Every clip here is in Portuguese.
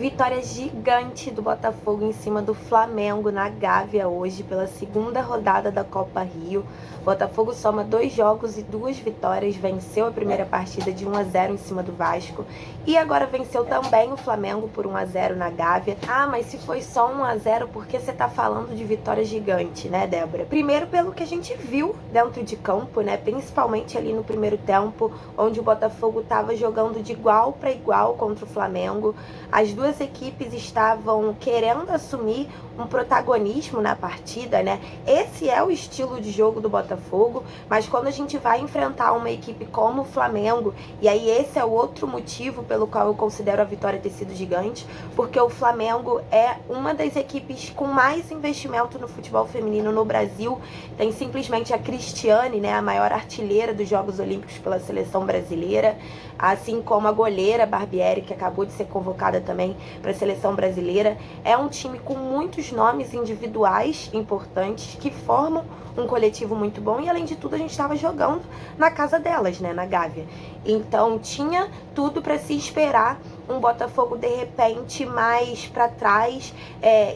Vitória gigante do Botafogo em cima do Flamengo na Gávea hoje pela segunda rodada da Copa Rio. O Botafogo soma 2 jogos e 2 vitórias, venceu a primeira partida de 1-0 em cima do Vasco e agora venceu também o Flamengo por 1-0 na Gávea. Ah, mas se foi só 1-0, por que você tá falando de vitória gigante, né, Débora? Primeiro pelo que a gente viu dentro de campo, né, principalmente ali no primeiro tempo, onde o Botafogo tava jogando de igual para igual contra o Flamengo. As duas equipes estavam querendo assumir um protagonismo na partida, né? Esse é o estilo de jogo do Botafogo, mas quando a gente vai enfrentar uma equipe como o Flamengo, e aí esse é o outro motivo pelo qual eu considero a vitória ter sido gigante, porque o Flamengo é uma das equipes com mais investimento no futebol feminino no Brasil. Tem simplesmente a Cristiane, né, a maior artilheira dos Jogos Olímpicos pela seleção brasileira, assim como a goleira Barbieri, que acabou de ser convocada também para a seleção brasileira. É um time com muitos nomes individuais importantes que formam um coletivo muito bom e, além de tudo, a gente estava jogando na casa delas, né, na Gávea. Então tinha tudo para se esperar um Botafogo de repente mais para trás,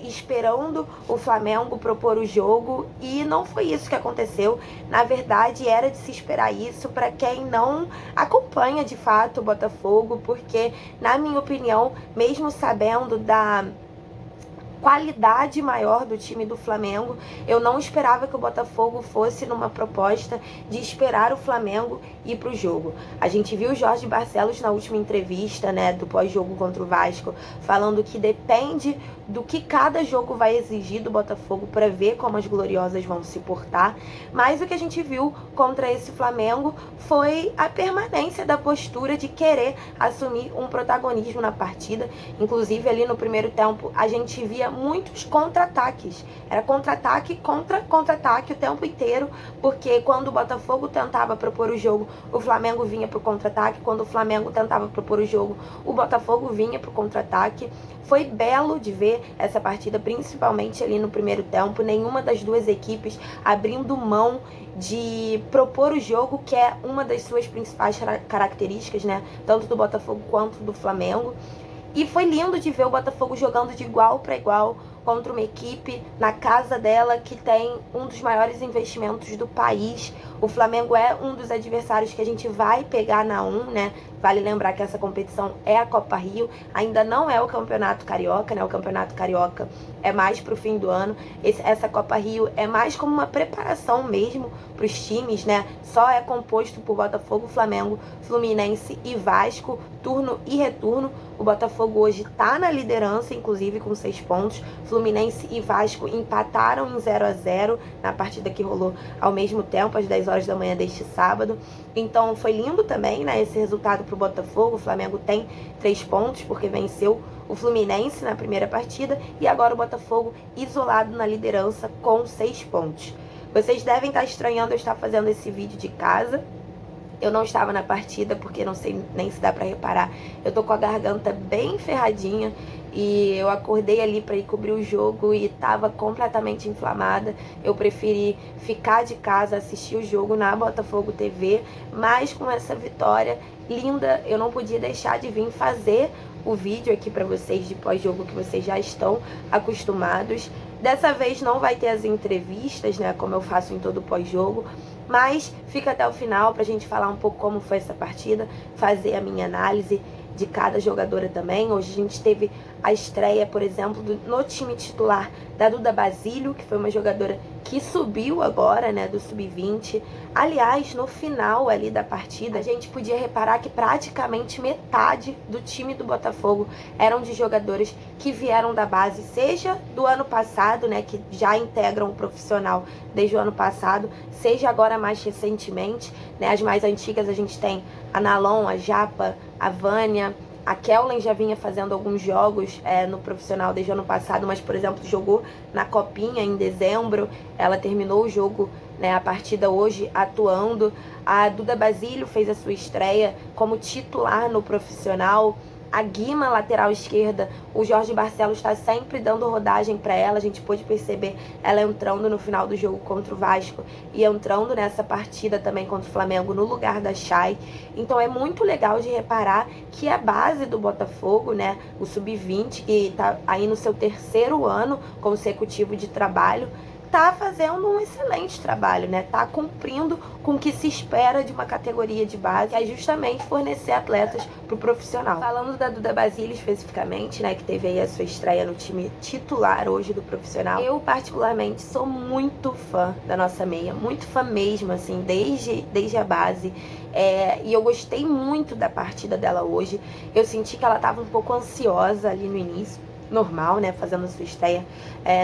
esperando o Flamengo propor o jogo, e não foi isso que aconteceu. Na verdade, era de se esperar isso para quem não acompanha de fato o Botafogo, porque, na minha opinião, mesmo sabendo da qualidade maior do time do Flamengo, eu não esperava que o Botafogo fosse numa proposta de esperar o Flamengo ir pro jogo. A gente viu o Jorge Barcelos na última entrevista, né, do pós-jogo contra o Vasco, falando que depende do que cada jogo vai exigir do Botafogo para ver como as gloriosas vão se portar. Mas o que a gente viu contra esse Flamengo foi a permanência da postura de querer assumir um protagonismo na partida. Inclusive, ali no primeiro tempo, a gente via muitos contra-ataques. Era contra-ataque contra contra-ataque o tempo inteiro, porque quando o Botafogo tentava propor o jogo, o Flamengo vinha pro contra-ataque. Quando o Flamengo tentava propor o jogo, o Botafogo vinha pro contra-ataque. Foi belo de ver essa partida, principalmente ali no primeiro tempo. Nenhuma das duas equipes abrindo mão de propor o jogo, que é uma das suas principais características, né? Tanto do Botafogo quanto do Flamengo. E foi lindo de ver o Botafogo jogando de igual para igual contra uma equipe na casa dela que tem um dos maiores investimentos do país. O Flamengo é um dos adversários que a gente vai pegar na 1, né? Vale lembrar que essa competição é a Copa Rio, ainda não é o Campeonato Carioca, né? O Campeonato Carioca é mais pro fim do ano. Essa Copa Rio é mais como uma preparação mesmo para os times, né? Só é composto por Botafogo, Flamengo, Fluminense e Vasco, turno e retorno. O Botafogo hoje está na liderança, inclusive com 6 pontos. Fluminense e Vasco empataram em 0-0 na partida que rolou ao mesmo tempo, às 10 horas da manhã deste sábado. Então foi lindo também, né, esse resultado para o Botafogo. O Flamengo tem 3 pontos porque venceu o Fluminense na primeira partida, e agora o Botafogo isolado na liderança com 6 pontos. Vocês devem estar estranhando eu estar fazendo esse vídeo de casa. Eu não estava na partida, porque não sei nem se dá pra reparar. Eu tô com a garganta bem ferradinha e eu acordei ali pra ir cobrir o jogo e tava completamente inflamada. Eu preferi ficar de casa, assistir o jogo na Botafogo TV, mas com essa vitória linda, eu não podia deixar de vir fazer o vídeo aqui pra vocês de pós-jogo que vocês já estão acostumados. Dessa vez não vai ter as entrevistas, né, como eu faço em todo pós-jogo, mas fica até o final pra gente falar um pouco como foi essa partida, fazer a minha análise de cada jogadora também. Hoje a gente teve a estreia, por exemplo, no time titular da Duda Basílio, que foi uma jogadora que subiu agora, né, do Sub-20. Aliás, no final ali da partida, a gente podia reparar que praticamente metade do time do Botafogo eram de jogadoras que vieram da base, seja do ano passado, né, que já integram o profissional desde o ano passado, seja agora mais recentemente, né, as mais antigas a gente tem a Nalon, a Japa, a Vânia. A Kellen já vinha fazendo alguns jogos no profissional desde o ano passado, mas, por exemplo, jogou na Copinha em dezembro. Ela terminou o jogo, né, a partida hoje, atuando. A Duda Basílio fez a sua estreia como titular no profissional. A Guima, lateral esquerda, o Jorge Barcelos está sempre dando rodagem para ela. A gente pôde perceber ela entrando no final do jogo contra o Vasco e entrando nessa partida também contra o Flamengo no lugar da Chay. Então é muito legal de reparar que a base do Botafogo, né, o Sub-20, que está aí no seu 3º ano consecutivo de trabalho, tá fazendo um excelente trabalho, né? Tá cumprindo com o que se espera de uma categoria de base, que é justamente fornecer atletas pro profissional. Falando da Duda Basile especificamente, né, que teve aí a sua estreia no time titular hoje do profissional, eu particularmente sou muito fã da nossa meia, muito fã mesmo, assim, desde a base. E eu gostei muito da partida dela hoje. Eu senti que ela tava um pouco ansiosa ali no início, normal, né, fazendo sua estreia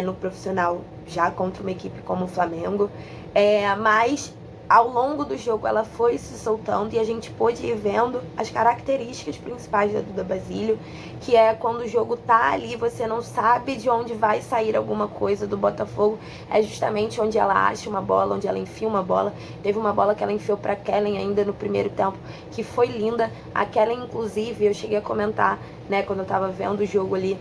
no profissional já contra uma equipe como o Flamengo, mas ao longo do jogo ela foi se soltando e a gente pôde ir vendo as características principais da Duda Basile, que é quando o jogo tá ali, você não sabe de onde vai sair alguma coisa do Botafogo, é justamente onde ela acha uma bola, onde ela enfia uma bola. Teve uma bola que ela enfiou para Kellen ainda no primeiro tempo, que foi linda. A Kellen, inclusive, eu cheguei a comentar, né, quando eu tava vendo o jogo ali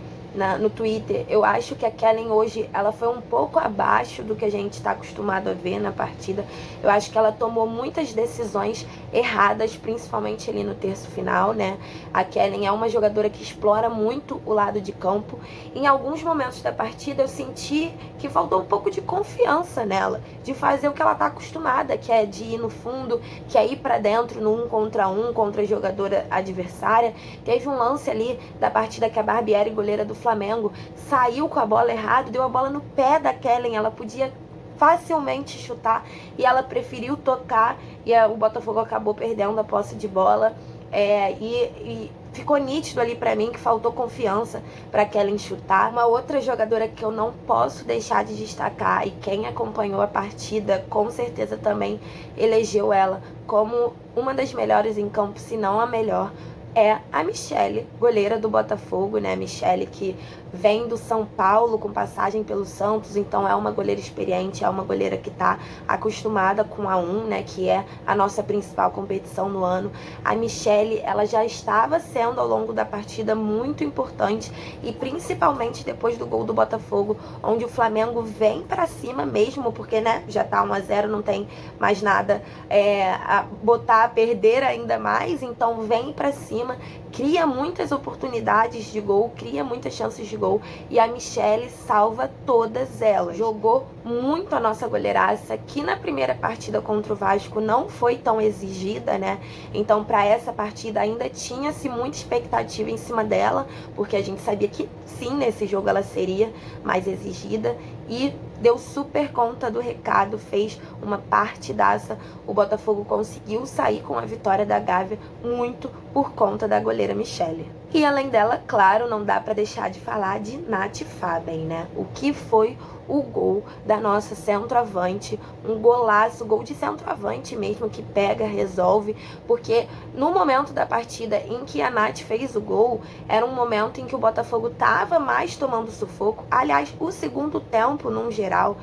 no Twitter, eu acho que a Kellen hoje, ela foi um pouco abaixo do que a gente está acostumado a ver na partida. Eu acho que ela tomou muitas decisões erradas, principalmente ali no terço final, né? A Kellen é uma jogadora que explora muito o lado de campo. Em alguns momentos da partida eu senti que faltou um pouco de confiança nela, de fazer o que ela está acostumada, que é de ir no fundo, que é ir para dentro no 1 contra 1 contra a jogadora adversária. Teve um lance ali da partida que a Barbieri, goleira do Flamengo, saiu com a bola errado, deu a bola no pé da Kellen, ela podia facilmente chutar e ela preferiu tocar e o Botafogo acabou perdendo a posse de bola. E ficou nítido ali pra mim que faltou confiança pra Kellen chutar. Uma outra jogadora que eu não posso deixar de destacar, e quem acompanhou a partida com certeza também elegeu ela como uma das melhores em campo, se não a melhor, é a Michele, goleira do Botafogo, né? Michele, que vem do São Paulo com passagem pelo Santos, então é uma goleira experiente, é uma goleira que tá acostumada com a 1, né? Que é a nossa principal competição no ano. A Michele, ela já estava sendo ao longo da partida muito importante e principalmente depois do gol do Botafogo, onde o Flamengo vem pra cima mesmo, porque, né? Já tá 1-0, não tem mais nada a perder ainda mais, então vem pra cima, cria muitas oportunidades de gol, cria muitas chances de gol e a Michele salva todas elas. Jogou muito a nossa goleiraça, que na primeira partida contra o Vasco não foi tão exigida, né? Então para essa partida ainda tinha-se muita expectativa em cima dela, porque a gente sabia que sim, nesse jogo ela seria mais exigida e deu super conta do recado, fez uma partidaça. O Botafogo conseguiu sair com a vitória da Gávea muito por conta da goleira Michele. E além dela, claro, não dá para deixar de falar de Nath Faben, né? O que foi o gol da nossa centroavante, um golaço, gol de centroavante mesmo, que pega, resolve, porque no momento da partida em que a Nath fez o gol, era um momento em que o Botafogo tava mais tomando sufoco. Aliás, o segundo tempo, num geral,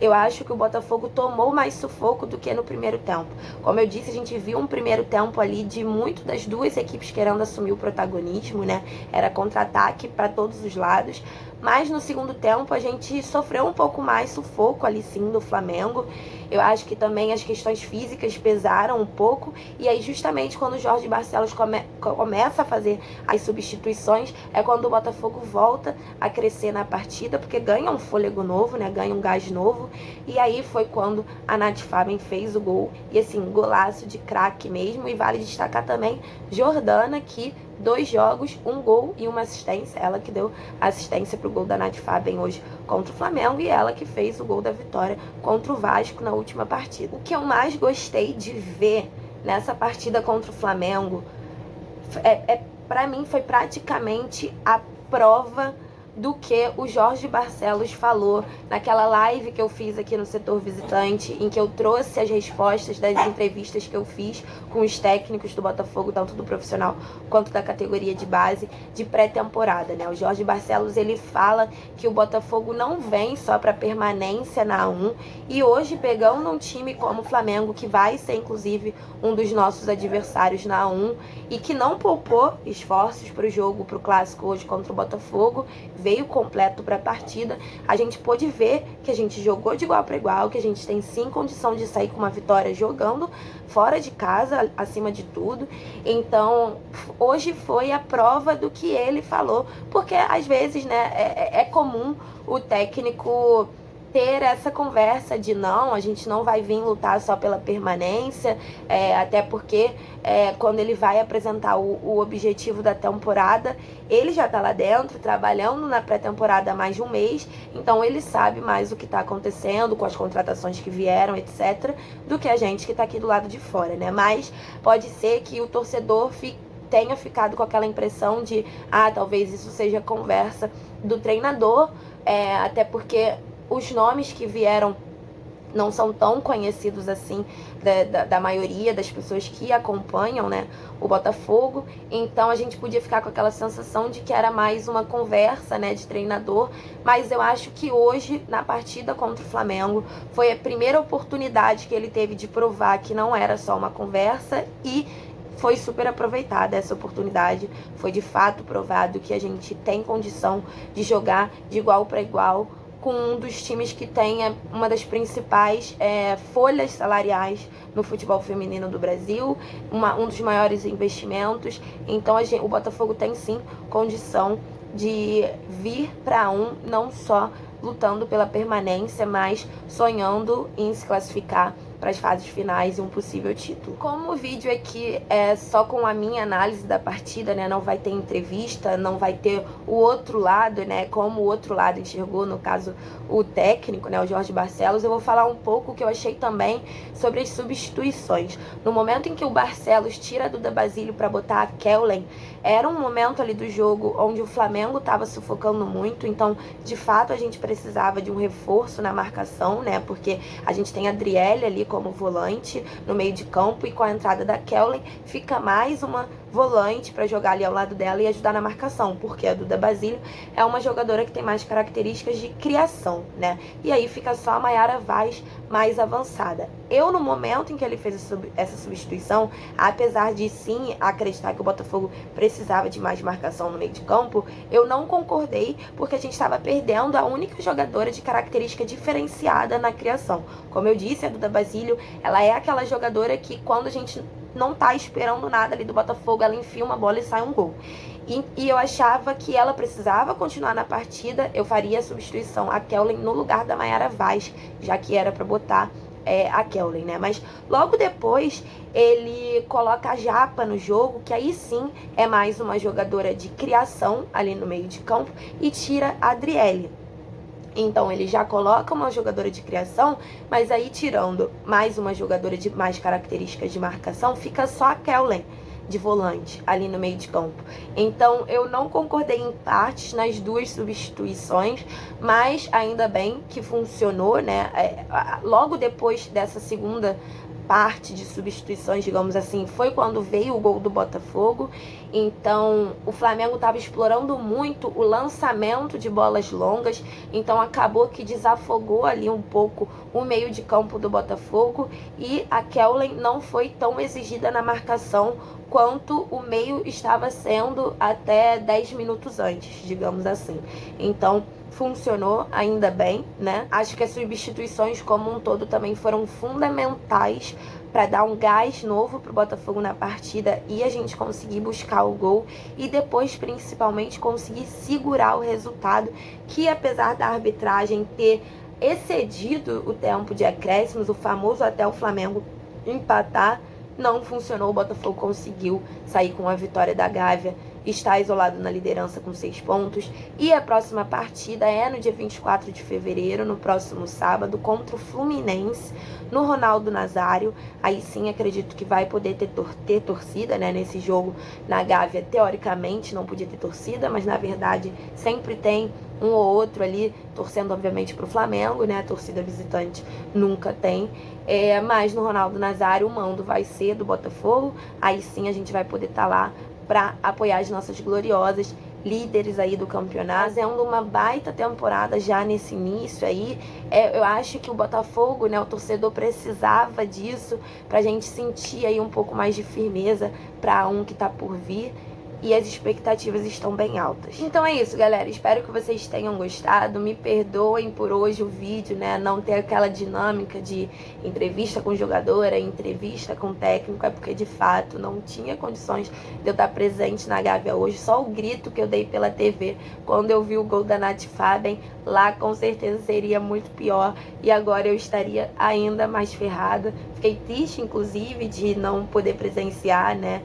eu acho que o Botafogo tomou mais sufoco do que no primeiro tempo. Como eu disse, a gente viu um primeiro tempo ali de muito das duas equipes querendo assumir o protagonismo, né? Era contra-ataque para todos os lados. Mas no segundo tempo a gente sofreu um pouco mais sufoco ali sim do Flamengo. Eu acho que também as questões físicas pesaram um pouco. E aí justamente quando o Jorge Barcelos começa a fazer as substituições, é quando o Botafogo volta a crescer na partida, porque ganha um fôlego novo, né? Ganha um gás novo. E aí foi quando a Nath Faben fez o gol. E assim, golaço de craque mesmo. E vale destacar também Jordana, que 2 jogos, 1 gol e 1 assistência. Ela que deu assistência pro gol da Nath Faben hoje contra o Flamengo e ela que fez o gol da vitória contra o Vasco na última partida. O que eu mais gostei de ver nessa partida contra o Flamengo, para mim, foi praticamente a prova do que o Jorge Barcelos falou naquela live que eu fiz aqui no setor visitante, em que eu trouxe as respostas das entrevistas que eu fiz com os técnicos do Botafogo, tanto do profissional quanto da categoria de base, de pré-temporada, né? O Jorge Barcelos, ele fala que o Botafogo não vem só para permanência na A1, e hoje, pegando um time como o Flamengo, que vai ser inclusive um dos nossos adversários na A1, e que não poupou esforços para o jogo, para o clássico hoje contra o Botafogo, veio completo para a partida, a gente pôde ver que a gente jogou de igual para igual, que a gente tem sim condição de sair com uma vitória jogando fora de casa, acima de tudo. Então, hoje foi a prova do que ele falou, porque às vezes, né, é comum o técnico ter essa conversa de não, a gente não vai vir lutar só pela permanência, até porque quando ele vai apresentar o objetivo da temporada, ele já tá lá dentro, trabalhando na pré-temporada há mais de um mês, então ele sabe mais o que tá acontecendo com as contratações que vieram, etc., do que a gente que tá aqui do lado de fora, né? Mas pode ser que o torcedor tenha ficado com aquela impressão de, talvez isso seja conversa do treinador, até porque os nomes que vieram não são tão conhecidos assim da maioria das pessoas que acompanham, né, o Botafogo. Então a gente podia ficar com aquela sensação de que era mais uma conversa, né, de treinador. Mas eu acho que hoje, na partida contra o Flamengo, foi a primeira oportunidade que ele teve de provar que não era só uma conversa, e foi super aproveitada essa oportunidade. Foi de fato provado que a gente tem condição de jogar de igual para igual com um dos times que tem uma das principais folhas salariais no futebol feminino do Brasil, um dos maiores investimentos. Então o Botafogo tem sim condição de vir para não só lutando pela permanência, mas sonhando em se classificar para as fases finais e um possível título. Como o vídeo aqui é só com a minha análise da partida, né, não vai ter entrevista, não vai ter o outro lado, né, como o outro lado enxergou, no caso o técnico, né, o Jorge Barcelos, eu vou falar um pouco o que eu achei também sobre as substituições. No momento em que o Barcelos tira a Duda Basílio para botar a Kellen, era um momento ali do jogo onde o Flamengo estava sufocando muito, então de fato a gente precisava de um reforço na marcação, né, porque a gente tem a Adriele ali como volante no meio de campo, e com a entrada da Kellen fica mais uma volante para jogar ali ao lado dela e ajudar na marcação, porque a Duda Basílio é uma jogadora que tem mais características de criação, né? E aí fica só a Mayara Vaz mais avançada. Eu, no momento em que ele fez essa substituição, apesar de sim acreditar que o Botafogo precisava de mais marcação no meio de campo, eu não concordei, porque a gente estava perdendo a única jogadora de característica diferenciada na criação. Como eu disse, a Duda Basílio, ela é aquela jogadora que quando a gente não tá esperando nada ali do Botafogo, ela enfia uma bola e sai um gol. E eu achava que ela precisava continuar na partida, eu faria a substituição, a Kellen no lugar da Mayara Vaz, já que era para botar a Kellen, né? Mas logo depois ele coloca a Japa no jogo, que aí sim é mais uma jogadora de criação ali no meio de campo, e tira a Adriele. Então ele já coloca uma jogadora de criação, mas aí tirando mais uma jogadora de mais características de marcação, fica só a Kellen de volante ali no meio de campo. Então eu não concordei em partes nas duas substituições, mas ainda bem que funcionou, né? Logo depois dessa segunda parte de substituições, digamos assim, foi quando veio o gol do Botafogo. Então o Flamengo estava explorando muito o lançamento de bolas longas, então acabou que desafogou ali um pouco o meio de campo do Botafogo, e a Kellen não foi tão exigida na marcação quanto o meio estava sendo até 10 minutos antes, digamos assim. Então funcionou, ainda bem, né? Acho que as substituições como um todo também foram fundamentais para dar um gás novo pro Botafogo na partida e a gente conseguir buscar o gol, e depois principalmente conseguir segurar o resultado, que apesar da arbitragem ter excedido o tempo de acréscimos, o famoso até o Flamengo empatar, não funcionou. O Botafogo conseguiu sair com a vitória da Gávea está isolado na liderança com 6 pontos. E a próxima partida é no dia 24 de fevereiro, no próximo sábado, contra o Fluminense, no Ronaldo Nazário. Aí sim acredito que vai poder ter torcida, né? Nesse jogo na Gávea, teoricamente não podia ter torcida, mas na verdade sempre tem um ou outro ali torcendo, obviamente, para o Flamengo, né? A torcida visitante nunca tem. Mas no Ronaldo Nazário o mando vai ser do Botafogo. Aí sim a gente vai poder estar lá para apoiar as nossas gloriosas líderes aí do campeonato, fazendo uma baita temporada já nesse início aí. Eu acho que o Botafogo, né, o torcedor precisava disso pra gente sentir aí um pouco mais de firmeza para um que tá por vir. E as expectativas estão bem altas. Então é isso, galera. Espero que vocês tenham gostado. Me perdoem por hoje o vídeo, né? Não ter aquela dinâmica de entrevista com jogadora, entrevista com técnico. É porque, de fato, não tinha condições de eu estar presente na Gávea hoje. Só o grito que eu dei pela TV quando eu vi o gol da Nath Faben, lá com certeza seria muito pior. E agora eu estaria ainda mais ferrada. Fiquei triste, inclusive, de não poder presenciar, né?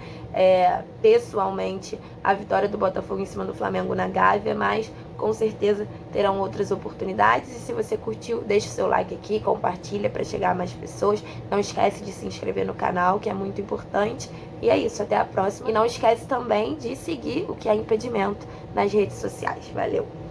Pessoalmente a vitória do Botafogo em cima do Flamengo na Gávea, mas com certeza terão outras oportunidades. E se você curtiu, deixa o seu like aqui, compartilha para chegar a mais pessoas. Não esquece de se inscrever no canal, que é muito importante. E é isso, até a próxima. E não esquece também de seguir o que é impedimento nas redes sociais. Valeu!